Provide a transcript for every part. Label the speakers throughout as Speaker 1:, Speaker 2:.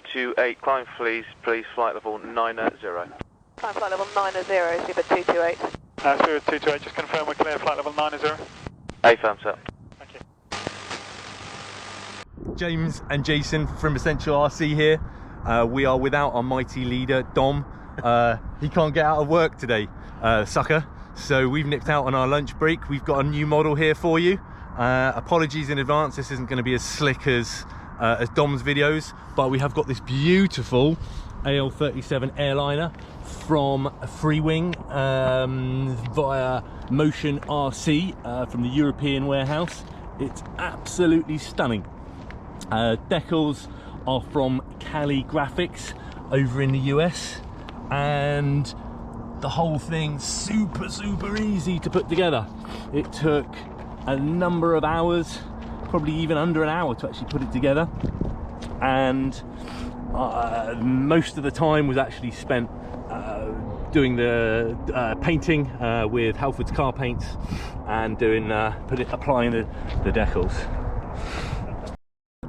Speaker 1: 228, climb please, flight level 90.
Speaker 2: Climb flight level 90, Super 228.
Speaker 3: 228, just confirm we're clear, flight level 90.
Speaker 1: Affirm, sir.
Speaker 3: Thank you.
Speaker 4: James and Jason from Essential RC here. We are without our mighty leader, Dom. He can't get out of work today, sucker. So we've nipped out on our lunch break. We've got a new model here for you. Apologies in advance, this isn't going to be as slick as Dom's videos, but we have got this beautiful AL37 airliner from Freewing via MotionRC from the European warehouse. It's absolutely stunning. Decals are from Callie Graphics over in the US, and the whole thing super easy to put together. It took a number of hours, probably even under an hour, to actually put it together, and most of the time was actually spent doing the painting with Halford's car paints and doing applying the decals.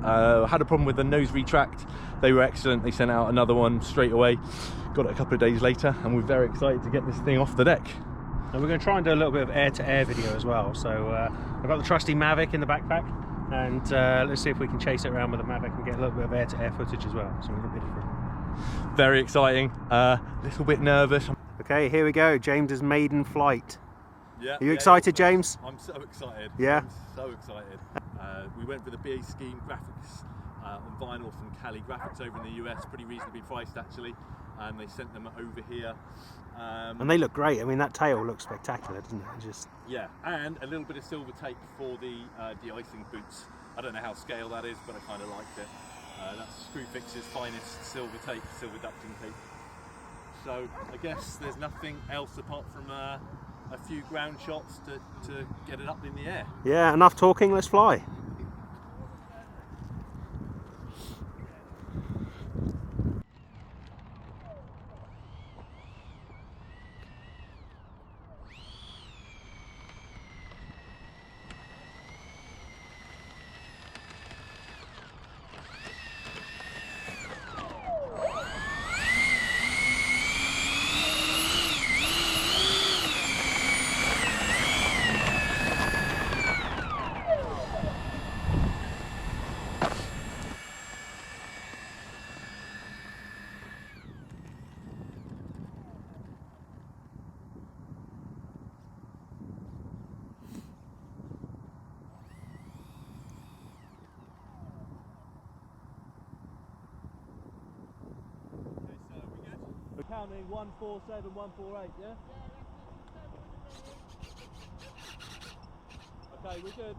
Speaker 4: Had a problem with the nose retract. They were excellent. They sent out another one straight away. Got it a couple of days later, and we're very excited to get this thing off the deck.
Speaker 5: And we're going to try and do a little bit of air-to-air video as well. So I've got the trusty Mavic in the backpack, and let's see if we can chase it around with the Mavic and get a little bit of air-to-air footage as well. Something a bit different.
Speaker 4: Very exciting. A little bit nervous.
Speaker 5: Okay, here we go. James's maiden flight.
Speaker 4: Yeah.
Speaker 5: Are you excited, James?
Speaker 4: I'm so excited.
Speaker 5: Yeah.
Speaker 4: I'm so excited. We went for the BA scheme graphics on vinyl from Callie Graphics over in the US, pretty reasonably priced actually, and they sent them over here.
Speaker 5: And they look great. I mean, that tail looks spectacular, doesn't it? Just
Speaker 4: yeah, and a little bit of silver tape for the de-icing boots. I don't know how scale that is, but I kind of liked it. That's Screwfix's finest silver tape, silver ducting tape. So I guess there's nothing else apart from a few ground shots to get it up in the air.
Speaker 5: yeah, enough talking. Let's fly.
Speaker 4: We're counting 147, 148, yeah? Okay, we're good.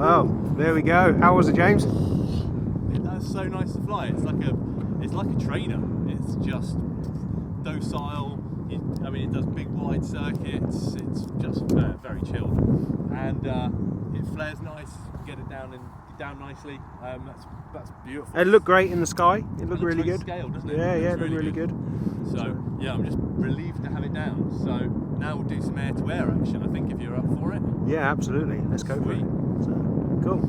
Speaker 5: Well, there we go. How was it, James?
Speaker 4: That's so nice to fly. It's like a trainer. It's just docile. I mean, it does big wide circuits. It's just very chilled, and it flares nice. Get it down nicely. That's beautiful.
Speaker 5: It looked great in the sky. It looked really good.
Speaker 4: Scale, doesn't it?
Speaker 5: Yeah,
Speaker 4: It
Speaker 5: it looked really good.
Speaker 4: So yeah, I'm just relieved to have it down. So now we'll do some air-to-air action. I think if you're up for it.
Speaker 5: Yeah, absolutely. Let's go for it. So, cool.